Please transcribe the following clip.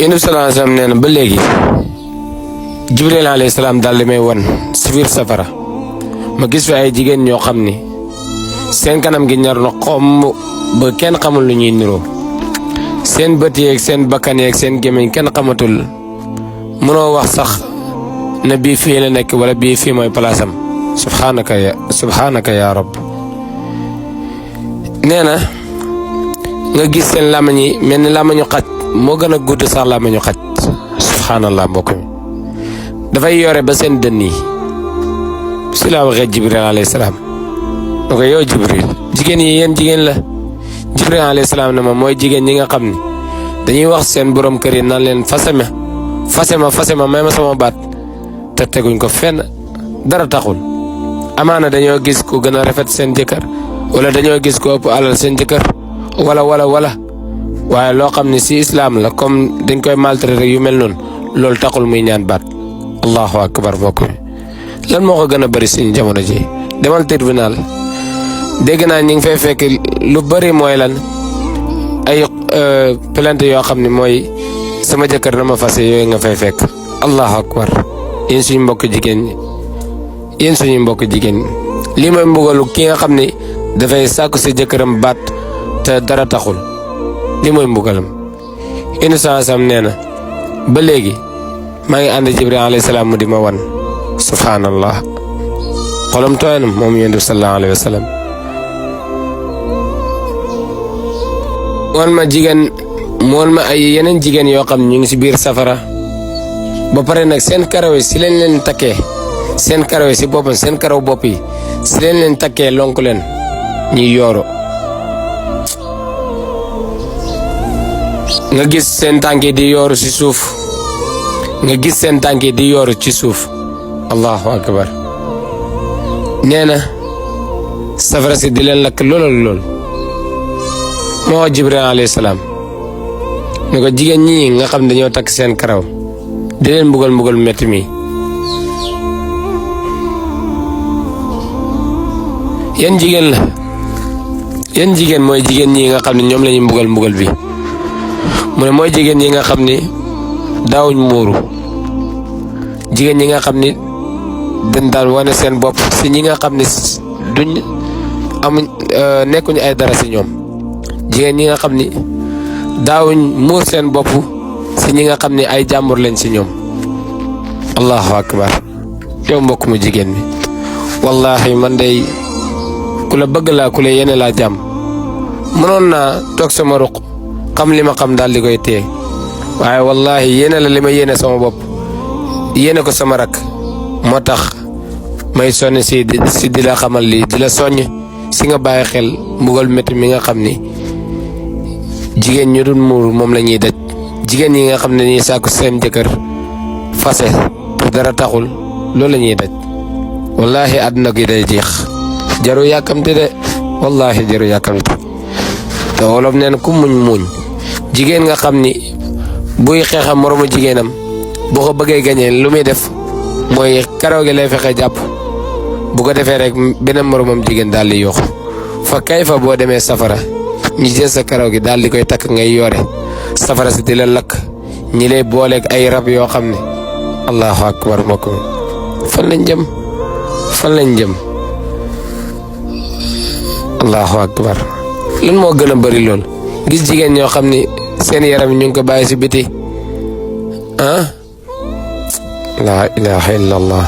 Yonent bi sallallahu alayhi wa sallam nee na ba léegi Jibril alayhi salaam daal di may wan si biir safara ma gis fi ay jigéen ñoo xam ni seen kanam gi ñor na xomm ba kenn xamul lu ñuy niroo seen bët yeeg seen bakkan yeeg seen gémmiñ kenn xamatul mënoo wax sax na bii fii la nekk wala bii fii mooy palaasam subhanaka ya rab nee na nga gis seen làmmiñ yi mel ni làmmiñu xaj moo gën a gudd sax làmmiñu xaj subhanallah mbokk mi dafay yore ba seen dënn yi si laa waxee Jibril alayhi salaam ne ko yow Jibril jigéen yi yéen jigéen la Jibril alayhi salaam ne ma mooy jigéen ñi nga xam ni dañuy wax seen borom kër yi naan leen fase ma may ma sama baat te teguñ ko fenn dara taxul amaana dañoo gis ku gën a rafet seen jëkkër wala dañoo gis ku ëpp alal seen jëkkër wala waaye loo xam ne si islam la comme dañ koy maltraité yu mel noonu loolu taxul muy ñaan baat allahu akbar mbokk mi lan moo ko gën a bëri suñu jamono ji demal tribunal dégg naa ñi ngi fay fekk lu bëri mooy lan ay plainte yoo xam ne mooy sama jëkkër na ma fase yooyu nga fay fekk allahu akbar yéen suñu mbokk jigéen ñi lii mooy mbugalu ki nga xam ne dafay sàkku si jëkkëram baat te dara taxul lii mooy mbugalam indi saasam nee na ba léegi maa ngi ànd Jibril alayhi salaam mu di ma wan subhanallah xolam tooy na moom yonent bi sallallahu alayhi wa sallam moon ma ay yeneen jigéen yoo xam ñu ngi si biir safara ba pare nag seen karaw yi si leen takkee seen karaw yi si boppam seen karaw bopp yi si leen takkee lonk leen ñuy yooro nga gis seen tànk yi di yooru si suuf ci suuf allahu akbar nee na safara si di leen lakk lool moo Jibril alayhi salaam ne ko jigéen ñi nga xam dañoo takk seen karaw di leen mbugal metti mi yan jigéen mooy jigéen ñi nga xam ne ñoom la ñuy mbugal bi mu ne mooy jigéen ñi nga xam ni daawuñ muuru jigéen ñi nga xam ni dañ daan wane seen bopp si ñi nga xam ni nekkuñu ay dara si ñoom jigéen ñi nga xam ni daawuñ muur seen bopp si ñi nga xam ni ay jàmbur lañ si ñoom allahu akbar yow mbokk mu jigéen mi wallahi man day ku la bëgg laa ku la yéene laa jàmm mënoon naa toog sama ruq xam li ma xam daal di koy téye waaye wallahi yéene la li ma yéene sama bopp yéene ko sama rak moo tax may sonn si di la xamal lii di la soññ si nga bàyyi xel mbugal métti mi nga xam ni jigéen ñu dul muur moom la ñuy daj jigéen ñi nga xam ne ñuy sàkku seen jëkkër fase te dara taxul loolu la ñuy daj wallahi àdduna gi day jeex jaru yàkkamti de wallahi jaru yàkkamti te wolof neen ku muñ jigéen nga xam ni buy xeexam moromu jigéenam boo ko bëggee gañee lu muy def mooy karaw gi lay fexe jàpp bu ko defee rek beneen moromam jigéen daal di yooxu fa kay fa boo demee safara ñi jël sa karaw gi daal di koy takk ngay yoore safara si di la lakk ñi lay booleeg ay rab yoo xam ne allahu akbar mbokk mi fan lañ jëm allahu akbar lan moo gën a bëri lool gis jigéen ñoo xam ni seen yaram ñu ngi ko bàyyi si biti la ilaha illallah